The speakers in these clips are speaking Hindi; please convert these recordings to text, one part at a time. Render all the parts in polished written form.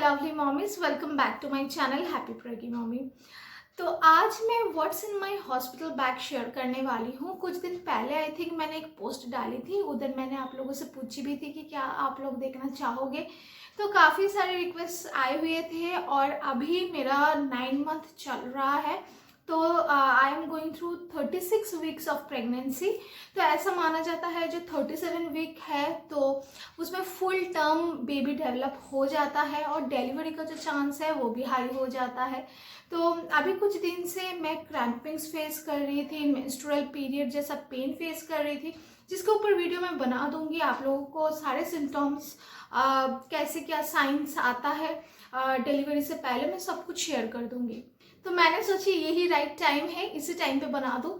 Lovely mommies, welcome back to my channel happy preggy mommy. तो आज मैं what's in my hospital bag share करने वाली हूँ। कुछ दिन पहले आई थिंक मैंने एक पोस्ट डाली थी, उधर मैंने आप लोगों से पूछी भी थी कि क्या आप लोग देखना चाहोगे। तो काफ़ी सारे रिक्वेस्ट आए हुए थे और अभी मेरा 9 मंथ चल रहा है। तो I am going through 36 weeks of pregnancy. तो ऐसा माना जाता है जो 37 वीक है तो उसमें फुल टर्म बेबी डेवलप हो जाता है और डिलीवरी का जो चांस है वो भी हाई हो जाता है। तो अभी कुछ दिन से मैं क्रैम्पिंग्स फेस कर रही थी, मेंस्ट्रुअल पीरियड जैसा पेन फेस कर रही थी, जिसके ऊपर वीडियो मैं बना दूंगी। आप लोगों को सारे सिम्टम्स, कैसे क्या साइंस आता है डिलीवरी से पहले, मैं सब कुछ शेयर कर दूंगी। तो मैंने सोची यही राइट टाइम है, इसी टाइम पे बना दूँ,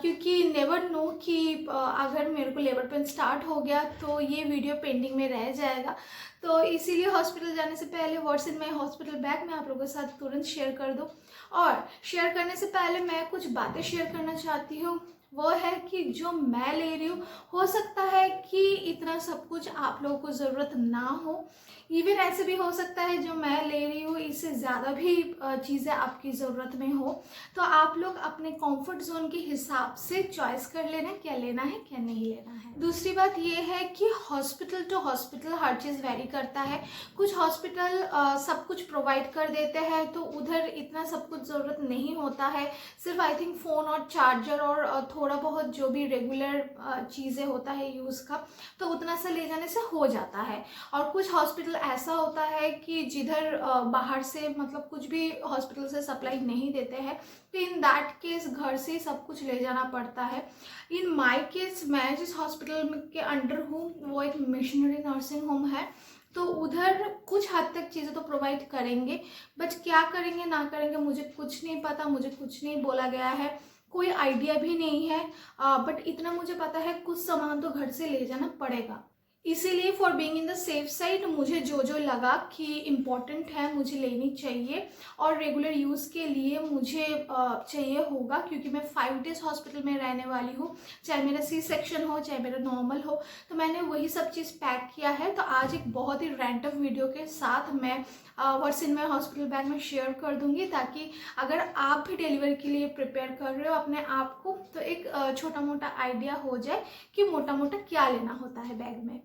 क्योंकि नेवर नो कि अगर मेरे को लेबर पेन स्टार्ट हो गया तो ये वीडियो पेंडिंग में रह जाएगा। तो इसीलिए हॉस्पिटल जाने से पहले what's in my hospital bag मैं आप लोगों के साथ तुरंत शेयर कर दूँ। और शेयर करने से पहले मैं कुछ बातें शेयर करना चाहती हूँ। वो है कि जो मैं ले रही हूँ, हो सकता है कि इतना सब कुछ आप लोगों को ज़रूरत ना हो। इवन ऐसे भी हो सकता है जो मैं ले रही हूँ इससे ज़्यादा भी चीज़ें आपकी ज़रूरत में हो। तो आप लोग अपने कंफर्ट जोन के हिसाब से चॉइस कर लेना क्या लेना है क्या नहीं लेना है। दूसरी बात ये है कि हॉस्पिटल टू हॉस्पिटल हर चीज़ वेरी करता है। कुछ हॉस्पिटल सब कुछ प्रोवाइड कर देते हैं तो उधर इतना सब कुछ ज़रूरत नहीं होता है। सिर्फ आई थिंक फ़ोन और चार्जर और थोड़ा बहुत जो भी रेगुलर चीज़ें होता है यूज़ का, तो उतना सा ले जाने से हो जाता है। और कुछ हॉस्पिटल ऐसा होता है कि जिधर बाहर से मतलब कुछ भी हॉस्पिटल से सप्लाई नहीं देते हैं, तो इन दैट केस घर से ही सब कुछ ले जाना पड़ता है। इन माय केस मैं जिस हॉस्पिटल के अंडर हूँ वो एक मिशनरी नर्सिंग होम है, तो उधर कुछ हद तक चीज़ें तो प्रोवाइड करेंगे, बट क्या करेंगे ना करेंगे मुझे कुछ नहीं पता, मुझे कुछ नहीं बोला गया है, कोई आइडिया भी नहीं है। बट इतना मुझे पता है कुछ सामान तो घर से ले जाना पड़ेगा। इसीलिए for being in the safe side मुझे जो जो लगा कि इम्पॉर्टेंट है मुझे लेनी चाहिए और रेगुलर यूज़ के लिए मुझे चाहिए होगा, क्योंकि मैं 5 डेज हॉस्पिटल में रहने वाली हूँ, चाहे मेरा सी सेक्शन हो चाहे मेरा नॉर्मल हो। तो मैंने वही सब चीज़ पैक किया है। तो आज एक बहुत ही रैंडम वीडियो के साथ मैं what's in my hospital bag में शेयर कर दूंगी, ताकि अगर आप भी डिलीवरी के लिए प्रिपेयर कर रहे हो अपने आप को तो एक छोटा मोटा आइडिया हो जाए कि मोटा मोटा क्या लेना होता है बैग में।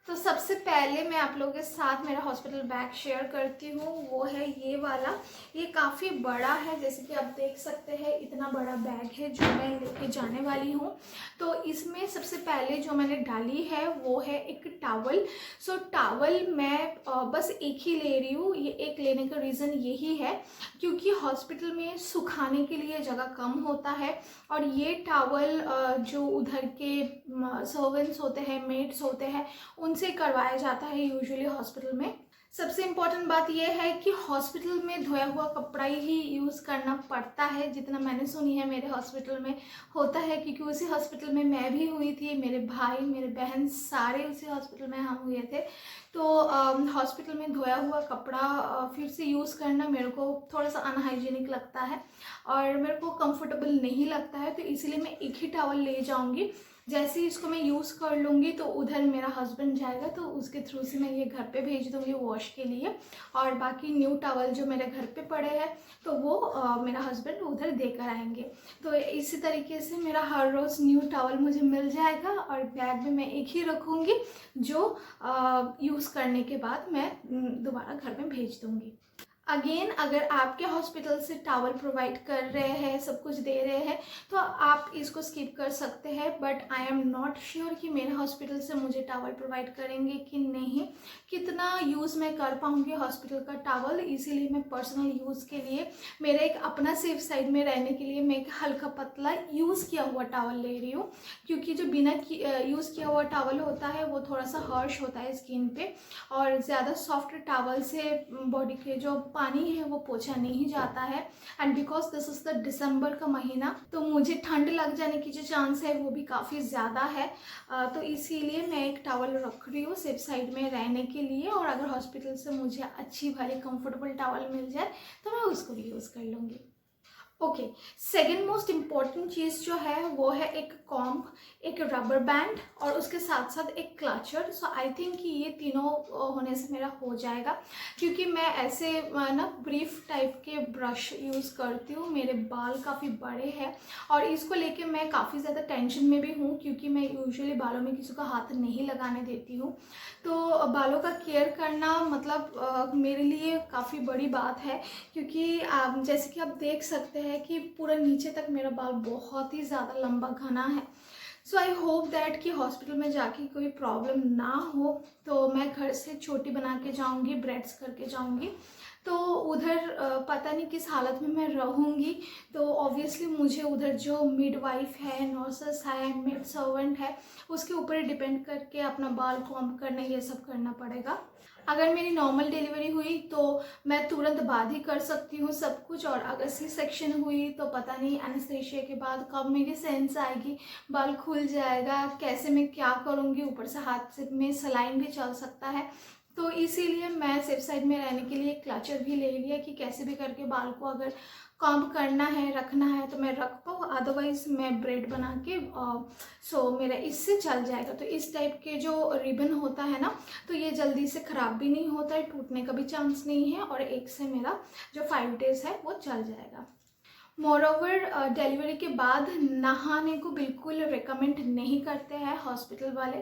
तो सबसे पहले मैं आप लोगों के साथ मेरा हॉस्पिटल बैग शेयर करती हूँ, वो है ये वाला। ये काफ़ी बड़ा है, जैसे कि आप देख सकते हैं इतना बड़ा बैग है जो मैं लेके जाने वाली हूँ। तो इसमें सबसे पहले जो मैंने डाली है वो है एक टावल। सो टावल मैं बस एक ही ले रही हूँ। ये एक लेने का रीज़न यही है क्योंकि हॉस्पिटल में सुखाने के लिए जगह कम होता है और ये टावल जो उधर के सर्वेंट्स होते हैं, मेड्स होते हैं, उनसे करवाया जाता है यूजुअली हॉस्पिटल में। सबसे इम्पॉर्टेंट बात यह है कि हॉस्पिटल में धोया हुआ कपड़ा ही यूज़ करना पड़ता है, जितना मैंने सुनी है मेरे हॉस्पिटल में होता है, क्योंकि उसी हॉस्पिटल में मैं भी हुई थी, मेरे भाई मेरे बहन सारे उसी हॉस्पिटल में हम हुए थे। तो हॉस्पिटल में धोया हुआ कपड़ा फिर से यूज़ करना मेरे को थोड़ा सा अनहाइजीनिक लगता है और मेरे को कंफर्टेबल नहीं लगता है। तो इसीलिए मैं एक ही टॉवल ले जाऊँगी। जैसे ही इसको मैं यूज़ कर लूँगी तो उधर मेरा हस्बैंड जाएगा तो उसके थ्रू से मैं ये घर पे भेज दूँगी वॉश के लिए, और बाकी न्यू टॉवल जो मेरे घर पे पड़े हैं तो वो मेरा हस्बैंड उधर देकर आएंगे। तो इसी तरीके से मेरा हर रोज़ न्यू टॉवल मुझे मिल जाएगा और बैग में मैं एक ही रखूँगी जो यूज़ करने के बाद मैं दोबारा घर में भेज दूँगी। अगेन अगर आपके हॉस्पिटल से टावल प्रोवाइड कर रहे हैं, सब कुछ दे रहे हैं, तो आप इसको स्किप कर सकते हैं। But I am not sure कि मेरे हॉस्पिटल से मुझे टावल प्रोवाइड करेंगे कि नहीं, कितना यूज़ मैं कर पाऊँगी हॉस्पिटल का टावल। इसीलिए मैं पर्सनल यूज़ के लिए, मेरे एक अपना सेफ साइड में रहने के लिए मैं एक हल्का पतला यूज़ किया हुआ टावल ले रही हूँ, क्योंकि जो बिना यूज़ किया हुआ टावल होता है वो थोड़ा सा हर्श होता है स्किन पे, और ज़्यादा सॉफ्ट टावल से बॉडी के जो पानी है वो पोछा नहीं जाता है। And because this is the दिसंबर का महीना तो मुझे ठंड लग जाने की जो चांस है वो भी काफ़ी ज़्यादा है। तो इसीलिए मैं एक टॉवल रख रही हूँ सेफ साइड में रहने के लिए, और अगर हॉस्पिटल से मुझे अच्छी भली कंफर्टेबल टॉवल मिल जाए तो मैं उसको भी यूज़ कर लूँगी। ओके, सेकेंड मोस्ट इम्पॉर्टेंट चीज़ जो है वो है एक कॉम्ब, एक रबर बैंड और उसके साथ साथ एक क्लचर। सो आई थिंक कि ये तीनों होने से मेरा हो जाएगा, क्योंकि मैं ऐसे ना ब्रीफ टाइप के ब्रश यूज़ करती हूँ। मेरे बाल काफ़ी बड़े हैं और इसको लेके मैं काफ़ी ज़्यादा टेंशन में भी हूँ, क्योंकि मैं यूजुअली बालों में किसी को हाथ नहीं लगाने देती हूँ। तो बालों का केयर करना मतलब मेरे लिए काफ़ी बड़ी बात है, क्योंकि जैसे कि आप देख सकते हैं कि पूरा नीचे तक मेरा बाल बहुत ही ज़्यादा लंबा घना है। सो आई होप दैट कि हॉस्पिटल में जाके कोई प्रॉब्लम ना हो। तो मैं घर से छोटी बना के जाऊँगी, ब्रेड्स करके जाऊँगी। तो उधर पता नहीं किस हालत में मैं रहूँगी। तो ऑब्वियसली मुझे उधर जो मिडवाइफ है, नर्सेस है, मेड सर्वेंट है, उसके ऊपर डिपेंड करके अपना बाल कॉम्ब करना, ये सब करना पड़ेगा। अगर मेरी नॉर्मल डिलीवरी हुई तो मैं तुरंत बाद ही कर सकती हूँ सब कुछ, और अगर सी सेक्शन हुई तो पता नहीं एनेस्थेशिया के बाद कब मेरी सेंस आएगी, बाल खुल जाएगा, कैसे मैं क्या करूँगी। ऊपर से हाथ से में सलाइन भी चल सकता है। तो इसीलिए मैं सेफ साइड में रहने के लिए क्लचर भी ले लिया कि कैसे भी करके बाल को अगर कॉम्ब करना है, रखना है तो मैं रख पाऊँ, अदरवाइज मैं ब्रेड बना के सो मेरा इससे चल जाएगा। तो इस टाइप के जो रिबन होता है ना, तो ये जल्दी से ख़राब भी नहीं होता है, टूटने का भी चांस नहीं है, और एक से मेरा जो 5 डेज़ है वो चल जाएगा। मोरओवर डिलीवरी के बाद नहाने को बिल्कुल रिकमेंड नहीं करते हैं हॉस्पिटल वाले।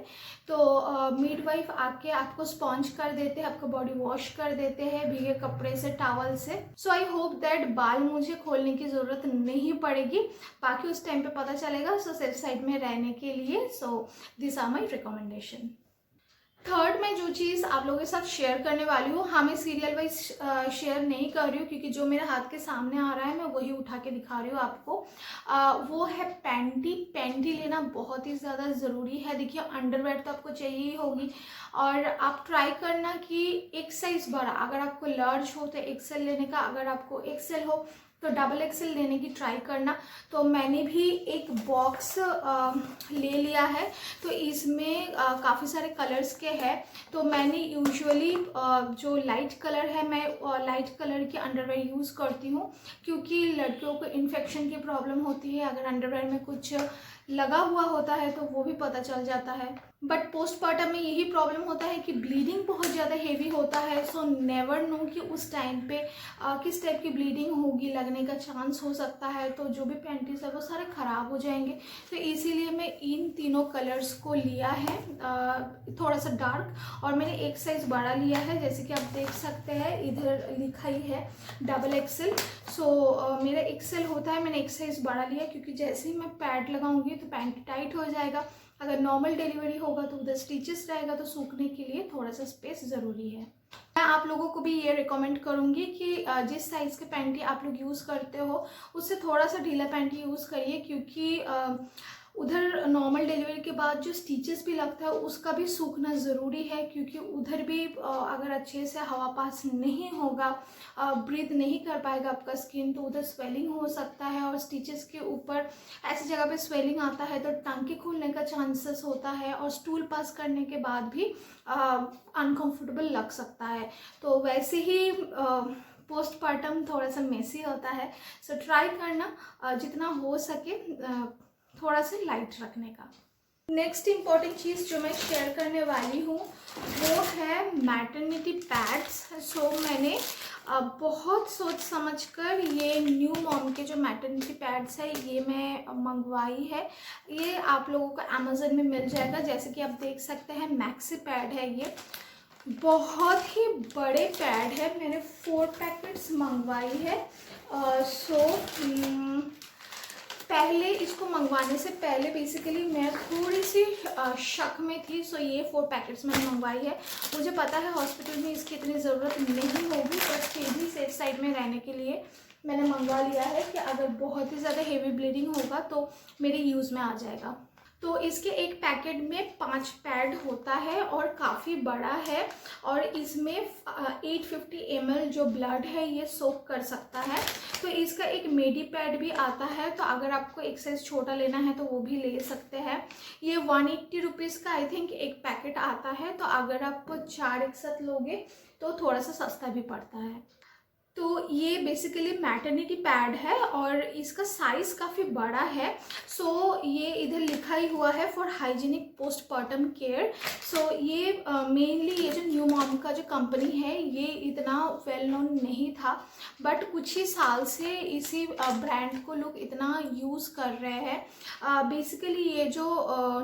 तो मिडवाइफ आके आपको स्पॉन्ज कर देते हैं, आपको बॉडी वॉश कर देते हैं भीगे कपड़े से, टॉवल से। सो आई होप दैट बाल मुझे खोलने की ज़रूरत नहीं पड़ेगी, बाकी उस टाइम पे पता चलेगा। सो सेफ साइड में रहने के लिए so this are my recommendation. Third, मैं जो चीज़ आप लोगों के साथ शेयर करने वाली हूँ, हाँ मैं सीरियल वाइज शेयर नहीं कर रही हूँ, क्योंकि जो मेरे हाथ के सामने आ रहा है मैं वही उठा के दिखा रही हूँ आपको। वो है पैंटी। पैंटी लेना बहुत ही ज़्यादा ज़रूरी है। देखिए, अंडरवेयर तो आपको चाहिए ही होगी, और आप ट्राई करना कि एक साइज़ बड़ा, अगर आपको लार्ज हो तो एक्सेल लेने का, अगर आपको एक्सेल हो तो डबल एक्सेल लेने की ट्राई करना। तो मैंने भी एक बॉक्स ले लिया है, तो इसमें काफ़ी सारे कलर्स के हैं। तो मैंने यूजुअली जो लाइट कलर है, मैं लाइट कलर की अंडरवेयर यूज़ करती हूँ, क्योंकि लड़कियों को इन्फेक्शन की प्रॉब्लम होती है। अगर अंडरवेयर में कुछ लगा हुआ होता है तो वो भी पता चल जाता है। बट पोस्टपार्टम में यही प्रॉब्लम होता है कि ब्लीडिंग बहुत ज़्यादा हेवी होता है। सो नेवर नो कि उस टाइम पे किस टाइप की ब्लीडिंग होगी, लगने का चांस हो सकता है। तो जो भी पैंटीज है वो सारे ख़राब हो जाएंगे। तो इसीलिए मैं इन तीनों कलर्स को लिया है, थोड़ा सा डार्क, और मैंने एक साइज़ बड़ा लिया है। जैसे कि आप देख सकते हैं इधर लिखा ही है डबल एक्सेल। सो मेरा एक्सेल होता है, मैंने एक साइज़ बड़ा लिया, क्योंकि जैसे ही मैं पैड लगाऊंगी तो पैंट टाइट हो जाएगा। अगर नॉर्मल डिलीवरी होगा तो उधर स्टिचेस रहेगा, तो सूखने के लिए थोड़ा सा स्पेस ज़रूरी है। मैं आप लोगों को भी ये रिकमेंड करूँगी कि जिस साइज़ के पैंटी आप लोग यूज़ करते हो उससे थोड़ा सा ढीला पैंटी यूज़ करिए, क्योंकि उधर नॉर्मल डिलीवरी के बाद जो स्टिचेस भी लगता है उसका भी सूखना ज़रूरी है, क्योंकि उधर भी अगर अच्छे से हवा पास नहीं होगा, ब्रीथ नहीं कर पाएगा आपका स्किन, तो उधर स्वेलिंग हो सकता है। और स्टिचेस के ऊपर ऐसी जगह पे स्वेलिंग आता है तो टांके खुलने का चांसेस होता है, और स्टूल पास करने के बाद भी अनकंफर्टेबल लग सकता है। तो वैसे ही पोस्टपार्टम थोड़ा सा मेसी होता है। सो ट्राई करना जितना हो सके थोड़ा सा लाइट रखने का। नेक्स्ट इम्पॉर्टेंट चीज़ जो मैं शेयर करने वाली हूँ वो है मैटरनिटी पैड्स। सो मैंने बहुत सोच समझकर ये न्यू मॉम के जो मैटरनिटी पैड्स है ये मैं मंगवाई है। ये आप लोगों को अमेज़न में मिल जाएगा। जैसे कि आप देख सकते हैं मैक्सी पैड है, ये बहुत ही बड़े पैड है। मैंने 4 पैकेट्स मंगवाई है। पहले इसको मंगवाने से पहले बेसिकली मैं थोड़ी सी शक में थी। सो ये 4 पैकेट्स मैंने मंगवाई है। मुझे पता है हॉस्पिटल में इसकी इतनी ज़रूरत नहीं होगी, बट फिर भी सेफ साइड में रहने के लिए मैंने मंगवा लिया है कि अगर बहुत ही ज़्यादा हेवी ब्लीडिंग होगा तो मेरे यूज़ में आ जाएगा। तो इसके एक पैकेट में 5 पैड होता है और काफ़ी बड़ा है, और इसमें 850 ml जो ब्लड है ये सोक कर सकता है। तो इसका एक मेडी पैड भी आता है, तो अगर आपको एक साइज़ छोटा लेना है तो वो भी ले सकते हैं। ये 180 रुपीज़ का आई थिंक एक पैकेट आता है। तो अगर आप 4 एक साथ लोगे तो थोड़ा सा सस्ता भी पड़ता है। तो ये बेसिकली मैटरनिटी पैड है और इसका साइज़ काफ़ी बड़ा है। सो ये इधर लिखा ही हुआ है फॉर हाइजीनिक पोस्टपार्टम केयर। सो ये मेनली ये जो न्यू मॉम का जो कंपनी है ये इतना वेल नोन नहीं था, बट कुछ ही साल से इसी ब्रांड को लोग इतना यूज़ कर रहे हैं। बेसिकली ये जो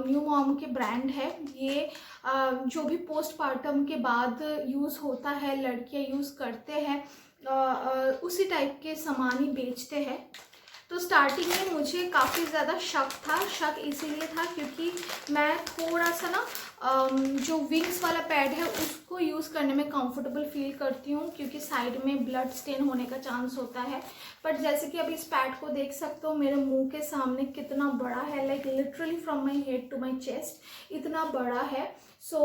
न्यू मॉम के ब्रांड है ये जो भी पोस्टपार्टम के बाद यूज़ होता है, लड़कियां यूज़ करते हैं, उसी टाइप के सामान ही बेचते हैं। तो स्टार्टिंग में मुझे काफ़ी ज़्यादा शक इसीलिए था क्योंकि मैं थोड़ा सा ना जो विंग्स वाला पैड है उसको यूज़ करने में कंफर्टेबल फील करती हूँ, क्योंकि साइड में ब्लड स्टेन होने का चांस होता है। बट जैसे कि अब इस पैड को देख सकते हो मेरे मुंह के सामने कितना बड़ा है, like literally from my head to my chest इतना बड़ा है। सो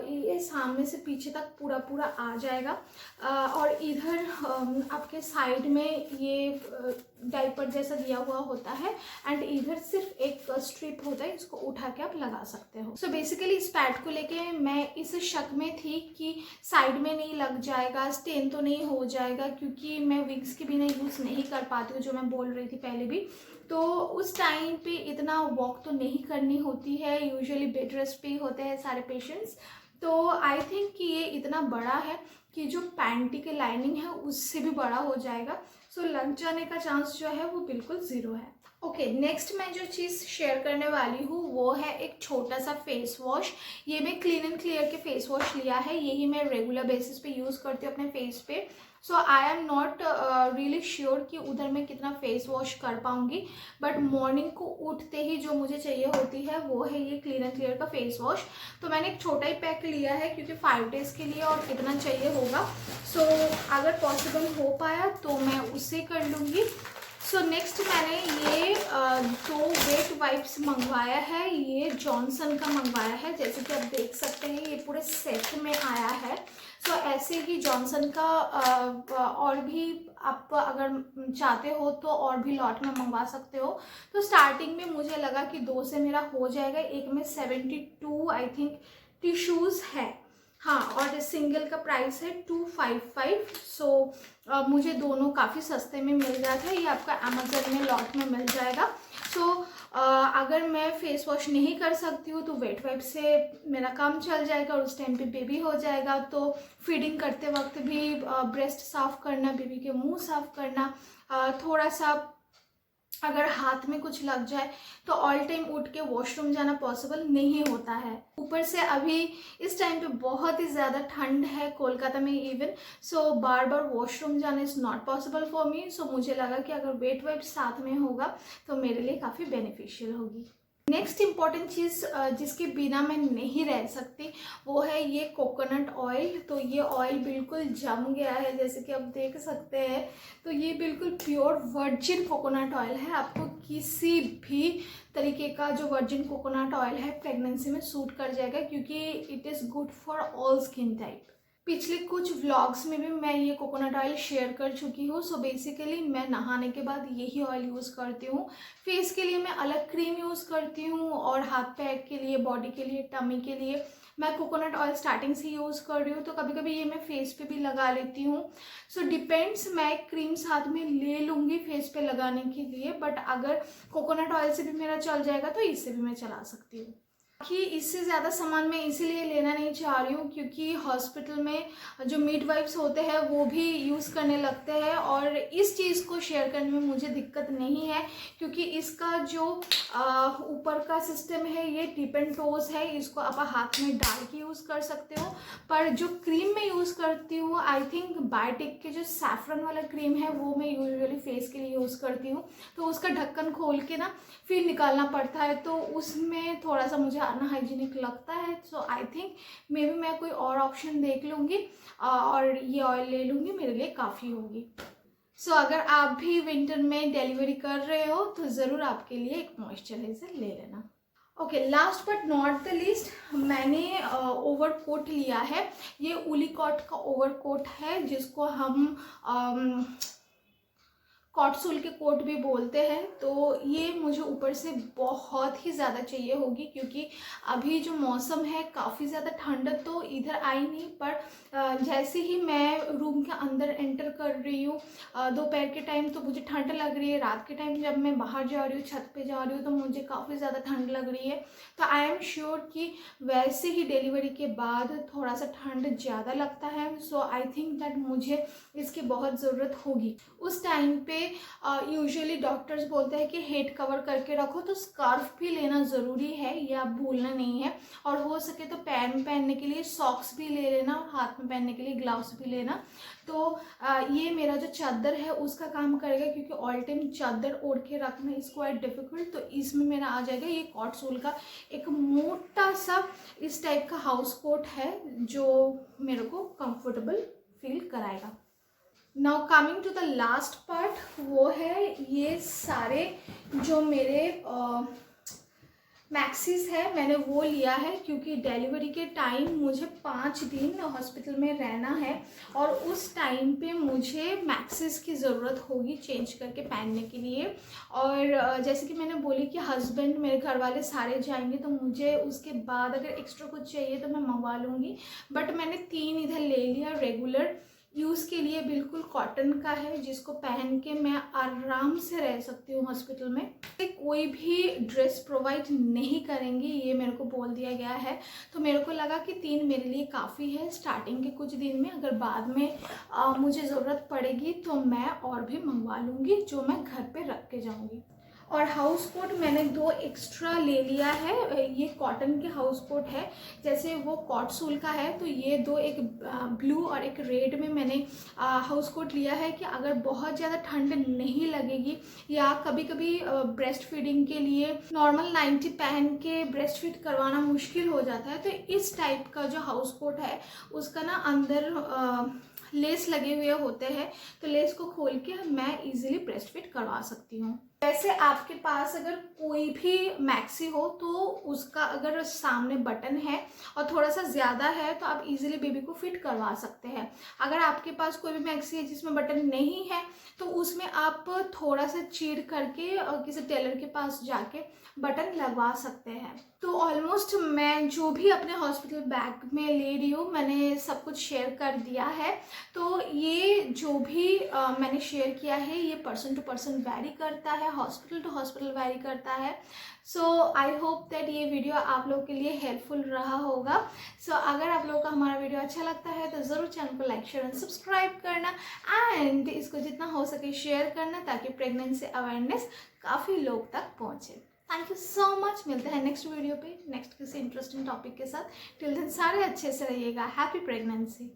ये सामने से पीछे तक पूरा आ जाएगा। और इधर आपके साइड में ये डाइपर जैसा दिया हुआ होता है एंड इधर सिर्फ एक स्ट्रिप होता है, इसको उठा के आप लगा सकते हो। सो बेसिकली इस पैड को लेके मैं इस शक में थी कि साइड में नहीं लग जाएगा, स्टेन तो नहीं हो जाएगा, क्योंकि मैं विग्स के बिना यूज़ नहीं कर पाती हूँ, जो मैं बोल रही थी पहले भी। तो उस टाइम पे इतना वॉक तो नहीं करनी होती है, यूजुअली बेड रेस्ट पे होते हैं सारे पेशेंट्स। तो आई थिंक कि ये इतना बड़ा है कि जो पैंटी के लाइनिंग है उससे भी बड़ा हो जाएगा। सो लग जाने का चांस जो है वो बिल्कुल ज़ीरो है। ओके, नेक्स्ट मैं जो चीज़ शेयर करने वाली हूँ वो है एक छोटा सा फेस वॉश। ये मैं क्लीन एंड क्लियर के फेस वॉश लिया है, यही मैं रेगुलर बेसिस पे यूज़ करती हूँ अपने फेस पे। So I am not really sure कि उधर मैं कितना फेस वॉश कर पाऊँगी, बट मॉर्निंग को उठते ही जो मुझे चाहिए होती है वो है ये क्लीन एंड क्लियर का फेस वॉश। तो मैंने एक छोटा ही पैक लिया है क्योंकि 5 डेज़ के लिए और कितना चाहिए होगा। सो अगर पॉसिबल हो पाया तो मैं उससे कर लूँगी। सो नेक्स्ट मैंने ये 2 वेट वाइप्स मंगवाया है, ये जॉनसन का मंगवाया है। जैसे कि आप देख सकते हैं ये पूरे सेट में आया है। सो ऐसे ही जॉनसन का और भी आप अगर चाहते हो तो और भी लॉट में मंगवा सकते हो। तो स्टार्टिंग में मुझे लगा कि 2 से मेरा हो जाएगा। एक में 72 आई थिंक टिश्यूज़ है, हाँ, और सिंगल का प्राइस है 255। सो मुझे दोनों काफ़ी सस्ते में मिल गया था। ये आपका अमेज़न में लॉट में मिल जाएगा। सो अगर मैं फेस वॉश नहीं कर सकती हूँ तो वेट वाइप से मेरा काम चल जाएगा और उस टाइम पे बेबी हो जाएगा। तो फीडिंग करते वक्त भी ब्रेस्ट साफ़ करना, बेबी के मुंह साफ़ करना, थोड़ा सा अगर हाथ में कुछ लग जाए तो ऑल टाइम उठ के वॉशरूम जाना पॉसिबल नहीं होता है। ऊपर से अभी इस टाइम पे बहुत ही ज़्यादा ठंड है कोलकाता में इवन। सो बार बार वॉशरूम जाना is not possible for me. So मुझे लगा कि अगर वेट वाइप साथ में होगा तो मेरे लिए काफ़ी बेनिफिशियल होगी। नेक्स्ट इम्पॉर्टेंट चीज़ जिसके बिना मैं नहीं रह सकती वो है ये कोकोनट ऑयल। तो ये ऑयल बिल्कुल जम गया है, जैसे कि आप देख सकते हैं। तो ये बिल्कुल प्योर वर्जिन कोकोनट ऑयल है। आपको किसी भी तरीके का जो वर्जिन कोकोनट ऑयल है प्रेगनेंसी में सूट कर जाएगा, क्योंकि it is good for all skin type. पिछले कुछ व्लॉग्स में भी मैं ये कोकोनट ऑयल शेयर कर चुकी हूँ। सो बेसिकली मैं नहाने के बाद यही ऑयल यूज़ करती हूँ। फेस के लिए मैं अलग क्रीम यूज़ करती हूँ और हाथ पैर के लिए, बॉडी के लिए, टमी के लिए मैं कोकोनट ऑयल स्टार्टिंग से यूज़ कर रही हूँ। तो कभी कभी ये मैं फेस पे भी लगा लेती हूँ। सो डिपेंड्स, मैं एक क्रीम साथ में ले लूँगी फेस पे लगाने के लिए, बट अगर कोकोनट ऑयल से भी मेरा चल जाएगा तो इससे भी मैं चला सकती हूँ। कि इससे ज़्यादा सामान मैं इसीलिए लेना नहीं चाह रही हूँ क्योंकि हॉस्पिटल में जो मिडवाइफ्स होते हैं वो भी यूज़ करने लगते हैं, और इस चीज़ को शेयर करने में मुझे दिक्कत नहीं है क्योंकि इसका जो ऊपर का सिस्टम है ये टिप एंड टोज है, इसको आप हाथ में डाल के यूज़ कर सकते हो। पर जो क्रीम मैं यूज़ करती हूँ आई थिंक बायोटिक के जो सैफरन वाला क्रीम है वो मैं यूजुअली फेस के लिए यूज़ करती हूँ। तो उसका ढक्कन खोल के ना फिर निकालना पड़ता है, तो उसमें थोड़ा सा मुझे अनहाइजीनिक लगता है। सो आई थिंक मे बी मैं कोई और ऑप्शन देख लूँगी और ये ऑयल ले लूँगी, मेरे लिए काफ़ी होगी। सो अगर आप भी विंटर में डिलीवरी कर रहे हो तो ज़रूर आपके लिए एक मॉइस्चराइज़र ले लेना। Okay, last but not the least, मैंने ओवरकोट लिया है। ये उली कॉट का ओवरकोट है जिसको हम कॉट सोल के कोट भी बोलते हैं। तो ये मुझे ऊपर से बहुत ही ज़्यादा चाहिए होगी, क्योंकि अभी जो मौसम है काफ़ी ज़्यादा ठंड तो इधर आई नहीं, पर जैसे ही मैं रूम के अंदर एंटर कर रही हूँ दोपहर के टाइम तो मुझे ठंड लग रही है, रात के टाइम जब मैं बाहर जा रही हूँ छत पे जा रही हूँ तो मुझे काफ़ी ज़्यादा ठंड लग रही है। तो आई एम श्योर कि वैसे ही डिलीवरी के बाद थोड़ा सा ठंड ज़्यादा लगता है। सो आई थिंक दैट मुझे इसकी बहुत ज़रूरत होगी। उस टाइम पे यूजुअली डॉक्टर्स बोलते हैं कि हेड कवर करके रखो, तो स्कार्फ भी लेना ज़रूरी है, ये आप भूलना नहीं है। और हो सके तो पैर में पहनने के लिए सॉक्स भी ले लेना और हाथ में पहनने के लिए ग्लव्स भी लेना। तो ये मेरा जो चादर है उसका काम करेगा, क्योंकि ऑल टाइम चादर ओढ़ के रखना इज़ क्वाइट डिफ़िकल्ट। तो इसमें मेरा आ जाएगा ये कॉट सोल का एक मोटा सा इस टाइप का हाउस कोट है जो मेरे को कंफर्टेबल फील कराएगा। Now coming to the last part, वो है ये सारे जो मेरे मैक्सीज है मैंने वो लिया है, क्योंकि डिलीवरी के टाइम मुझे 5 दिन हॉस्पिटल में रहना है और उस टाइम पे मुझे मैक्सीज की ज़रूरत होगी चेंज करके पहनने के लिए। और जैसे कि मैंने बोली कि हस्बैंड मेरे घर वाले सारे जाएंगे तो मुझे उसके बाद अगर एक्स्ट्रा कुछ चाहिए तो मैं मंगवा लूँगी। बट मैंने 3 इधर ले लिया रेगुलर यूज़ के लिए, बिल्कुल कॉटन का है जिसको पहन के मैं आराम से रह सकती हूँ हॉस्पिटल में। कोई भी ड्रेस प्रोवाइड नहीं करेंगे ये मेरे को बोल दिया गया है। तो मेरे को लगा कि 3 मेरे लिए काफ़ी है स्टार्टिंग के कुछ दिन में, अगर बाद में मुझे ज़रूरत पड़ेगी तो मैं और भी मंगवा लूँगी जो मैं घर पे रख के जाऊँगी। और हाउस कोट मैंने 2 एक्स्ट्रा ले लिया है, ये कॉटन के हाउस कोट है, जैसे वो कॉट सोल का है। तो ये 2, एक ब्लू और एक रेड में मैंने हाउस कोट लिया है कि अगर बहुत ज़्यादा ठंड नहीं लगेगी या कभी कभी ब्रेस्ट फीडिंग के लिए नॉर्मल 90 पहन के ब्रेस्ट फीड करवाना मुश्किल हो जाता है, तो इस टाइप का जो हाउस कोट है उसका ना अंदर लेस लगे हुए होते हैं, तो लेस को खोल के मैं इजीली ब्रेस्ट फीड करवा सकती हूँ। वैसे आपके पास अगर कोई भी मैक्सी हो तो उसका अगर सामने बटन है और थोड़ा सा ज़्यादा है तो आप इजीली बेबी को फिट करवा सकते हैं। अगर आपके पास कोई भी मैक्सी है जिसमें बटन नहीं है तो उसमें आप थोड़ा सा चीर करके किसी टेलर के पास जाके बटन लगवा सकते हैं। तो ऑलमोस्ट मैं जो भी अपने हॉस्पिटल बैग में ले रही हूँ मैंने सब कुछ शेयर कर दिया है। तो ये जो भी मैंने शेयर किया है ये पर्सन टू पर्सन वैरी करता है, हॉस्पिटल टू हॉस्पिटल वैरी करता है। सो आई होप दैट ये वीडियो आप लोगों के लिए हेल्पफुल रहा होगा। सो अगर आप लोगों को हमारा वीडियो अच्छा लगता है तो ज़रूर चैनल को लाइक शेयर एंड सब्सक्राइब करना एंड इसको जितना हो सके शेयर करना, ताकि प्रेगनेंसी अवेयरनेस काफ़ी लोग तक पहुँचे। Thank you so much. मिलते हैं नेक्स्ट वीडियो पे नेक्स्ट किसी इंटरेस्टिंग टॉपिक के साथ। टिल देन सारे अच्छे से रहिएगा। Happy pregnancy.